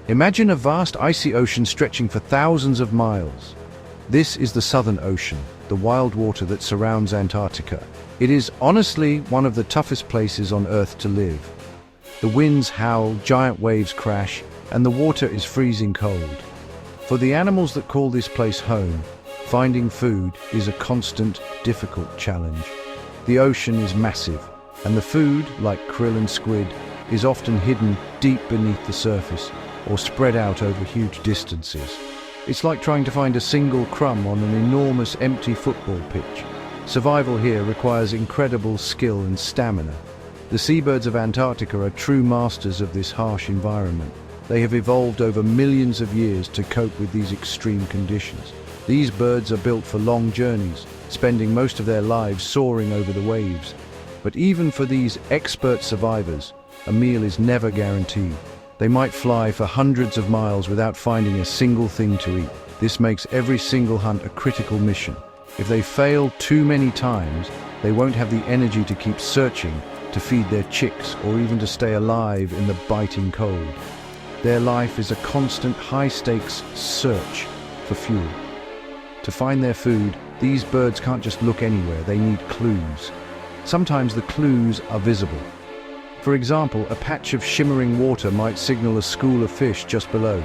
Imagine a vast icy ocean stretching for thousands of miles. This is the Southern Ocean, the wild water that surrounds Antarctica. It is honestly one of the toughest places on Earth to live. The winds howl, giant waves crash, and the water is freezing cold. For the animals that call this place home, finding food is a constant, difficult challenge. The ocean is massive, and the food, like krill and squid, is often hidden deep beneath the surface or spread out over huge distances. It's like trying to find a single crumb on an enormous empty football pitch. Survival here requires incredible skill and stamina. The seabirds of Antarctica are true masters of this harsh environment. They have evolved over millions of years to cope with these extreme conditions. These birds are built for long journeys, spending most of their lives soaring over the waves. But even for these expert survivors, a meal is never guaranteed. They might fly for hundreds of miles without finding a single thing to eat. This makes every single hunt a critical mission. If they fail too many times, they won't have the energy to keep searching, to feed their chicks, or even to stay alive in the biting cold. Their life is a constant high-stakes search for fuel. To find their food, these birds can't just look anywhere, they need clues. Sometimes the clues are visible. For example, a patch of shimmering water might signal a school of fish just below.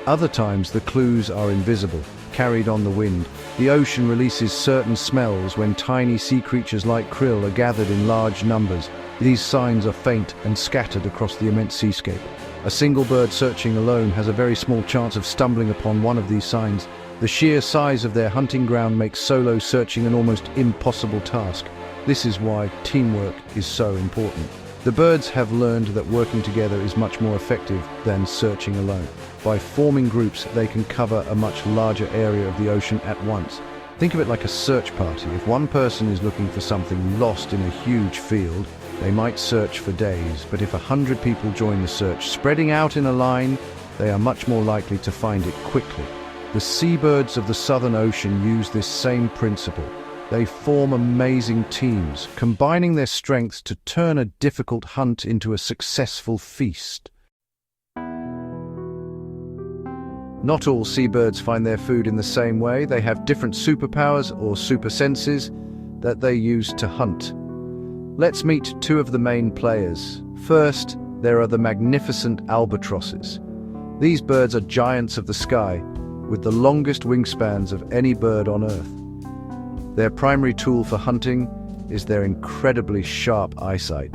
Other times the clues are invisible, carried on the wind. The ocean releases certain smells when tiny sea creatures like krill are gathered in large numbers. These signs are faint and scattered across the immense seascape. A single bird searching alone has a very small chance of stumbling upon one of these signs. The sheer size of their hunting ground makes solo searching an almost impossible task. This is why teamwork is so important. The birds have learned that working together is much more effective than searching alone. By forming groups, they can cover a much larger area of the ocean at once. Think of it like a search party. If one person is looking for something lost in a huge field, they might search for days, but if 100 people join the search, spreading out in a line, they are much more likely to find it quickly. The seabirds of the Southern Ocean use this same principle. They form amazing teams, combining their strengths to turn a difficult hunt into a successful feast. Not all seabirds find their food in the same way. They have different superpowers or super senses that they use to hunt. Let's meet two of the main players. First, there are the magnificent albatrosses. These birds are giants of the sky, with the longest wingspans of any bird on Earth. Their primary tool for hunting is their incredibly sharp eyesight.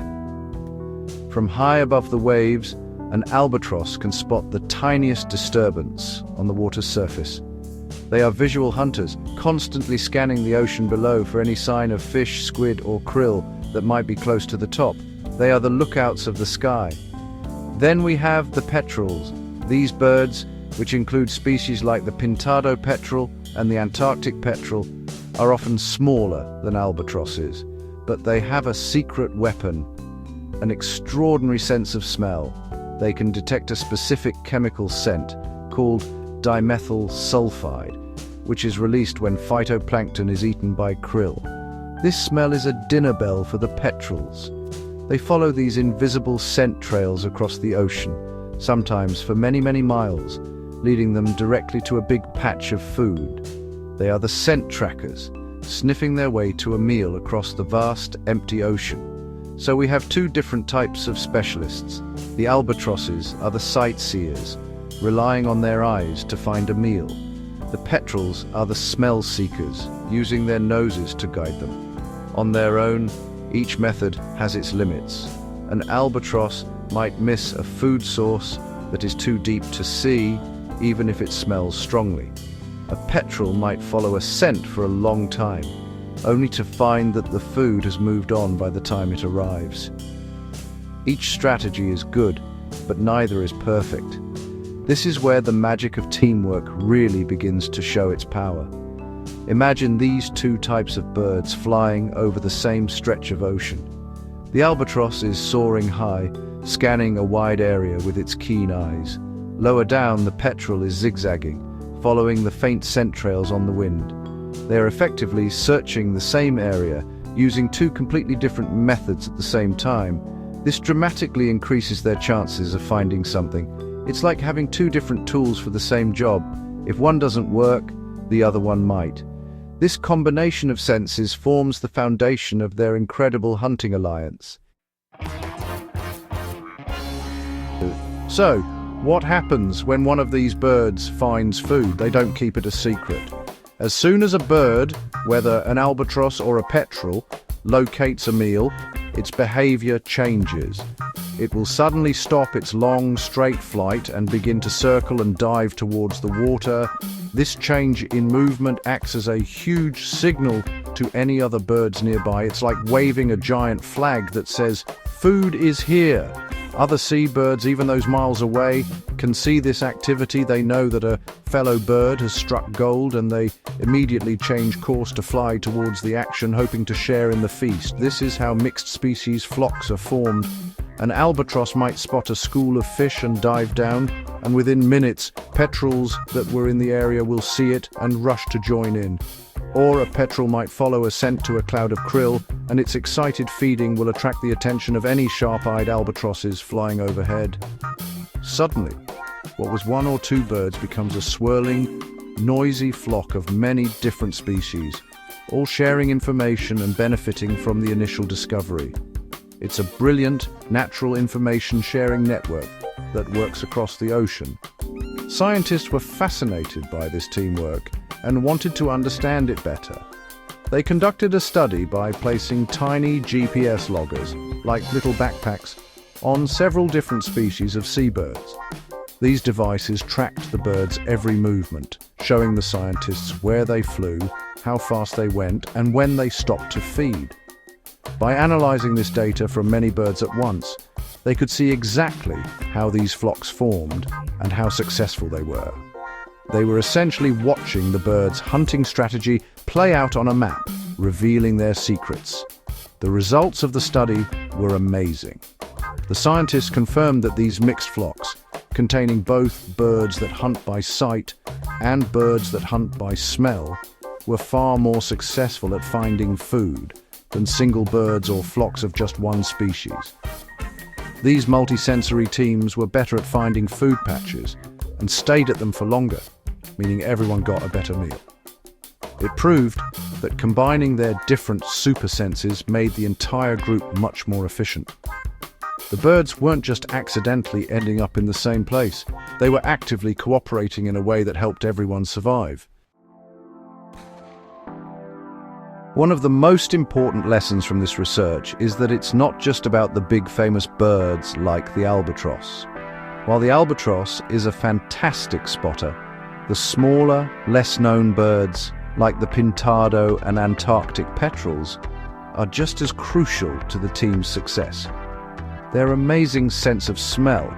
From high above the waves, an albatross can spot the tiniest disturbance on the water's surface. They are visual hunters, constantly scanning the ocean below for any sign of fish, squid, or krill that might be close to the top. They are the lookouts of the sky. Then we have the petrels. These birds, which include species like the pintado petrel and the Antarctic petrel, are often smaller than albatrosses, but they have a secret weapon, an extraordinary sense of smell. They can detect a specific chemical scent called dimethyl sulfide, which is released when phytoplankton is eaten by krill. This smell is a dinner bell for the petrels. They follow these invisible scent trails across the ocean, sometimes for many, many miles, leading them directly to a big patch of food. They are the scent trackers, sniffing their way to a meal across the vast, empty ocean. So we have two different types of specialists. The albatrosses are the sightseers, relying on their eyes to find a meal. The petrels are the smell seekers, using their noses to guide them. On their own, each method has its limits. An albatross might miss a food source that is too deep to see, even if it smells strongly. A petrel might follow a scent for a long time, only to find that the food has moved on by the time it arrives. Each strategy is good, but neither is perfect. This is where the magic of teamwork really begins to show its power. Imagine these two types of birds flying over the same stretch of ocean. The albatross is soaring high, scanning a wide area with its keen eyes. Lower down, the petrel is zigzagging, following the faint scent trails on the wind. They are effectively searching the same area, using two completely different methods at the same time. This dramatically increases their chances of finding something, It's like having two different tools for the same job. If one doesn't work, the other one might. This combination of senses forms the foundation of their incredible hunting alliance. So, what happens when one of these birds finds food? They don't keep it a secret. As soon as a bird, whether an albatross or a petrel, locates a meal, its behavior changes. It will suddenly stop its long, straight flight and begin to circle and dive towards the water. This change in movement acts as a huge signal to any other birds nearby. It's like waving a giant flag that says, "Food is here." Other seabirds, even those miles away, can see this activity. They know that a fellow bird has struck gold, and they immediately change course to fly towards the action, hoping to share in the feast. This is how mixed species flocks are formed. An albatross might spot a school of fish and dive down, and within minutes, petrels that were in the area will see it and rush to join in. Or a petrel might follow a scent to a cloud of krill, and its excited feeding will attract the attention of any sharp-eyed albatrosses flying overhead. Suddenly, what was one or two birds becomes a swirling, noisy flock of many different species, all sharing information and benefiting from the initial discovery. It's a brilliant, natural information-sharing network that works across the ocean. Scientists were fascinated by this teamwork and wanted to understand it better. They conducted a study by placing tiny GPS loggers, like little backpacks, on several different species of seabirds. These devices tracked the birds' every movement, showing the scientists where they flew, how fast they went, and when they stopped to feed. By analyzing this data from many birds at once, they could see exactly how these flocks formed and how successful they were. They were essentially watching the birds' hunting strategy play out on a map, revealing their secrets. The results of the study were amazing. The scientists confirmed that these mixed flocks, containing both birds that hunt by sight and birds that hunt by smell, were far more successful at finding food than single birds or flocks of just one species. These multisensory teams were better at finding food patches and stayed at them for longer, meaning everyone got a better meal. It proved that combining their different super senses made the entire group much more efficient. The birds weren't just accidentally ending up in the same place. They were actively cooperating in a way that helped everyone survive. One of the most important lessons from this research is that it's not just about the big famous birds like the albatross. While the albatross is a fantastic spotter, the smaller, less-known birds like the pintado and Antarctic petrels are just as crucial to the team's success. Their amazing sense of smell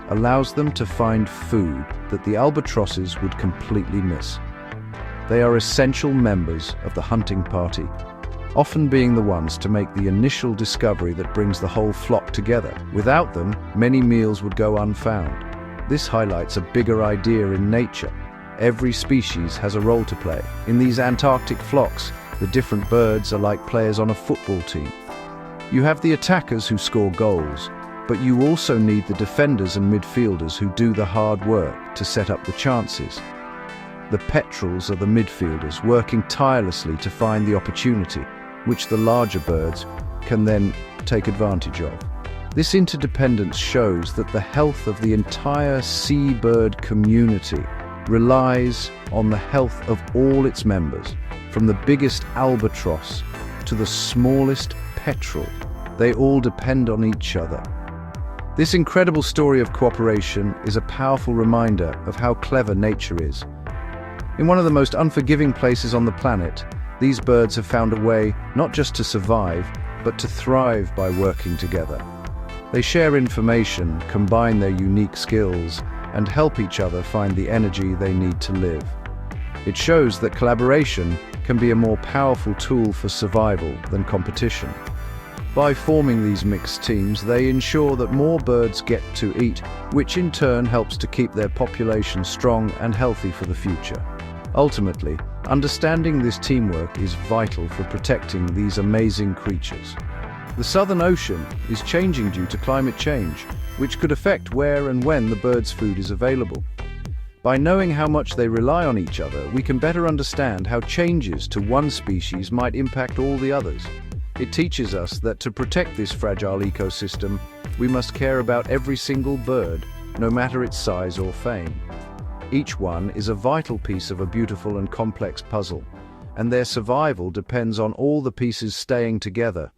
allows them to find food that the albatrosses would completely miss. They are essential members of the hunting party, often being the ones to make the initial discovery that brings the whole flock together. Without them, many meals would go unfound. This highlights a bigger idea in nature. Every species has a role to play. In these Antarctic flocks, the different birds are like players on a football team. You have the attackers who score goals, but you also need the defenders and midfielders who do the hard work to set up the chances. The petrels are the midfielders, working tirelessly to find the opportunity, which the larger birds can then take advantage of. This interdependence shows that the health of the entire seabird community relies on the health of all its members, from the biggest albatross to the smallest petrel. They all depend on each other. This incredible story of cooperation is a powerful reminder of how clever nature is. In one of the most unforgiving places on the planet, these birds have found a way not just to survive, but to thrive by working together. They share information, combine their unique skills, and help each other find the energy they need to live. It shows that collaboration can be a more powerful tool for survival than competition. By forming these mixed teams, they ensure that more birds get to eat, which in turn helps to keep their population strong and healthy for the future. Ultimately, understanding this teamwork is vital for protecting these amazing creatures. The Southern Ocean is changing due to climate change, which could affect where and when the birds' food is available. By knowing how much they rely on each other, we can better understand how changes to one species might impact all the others. It teaches us that to protect this fragile ecosystem, we must care about every single bird, no matter its size or fame. Each one is a vital piece of a beautiful and complex puzzle, and their survival depends on all the pieces staying together.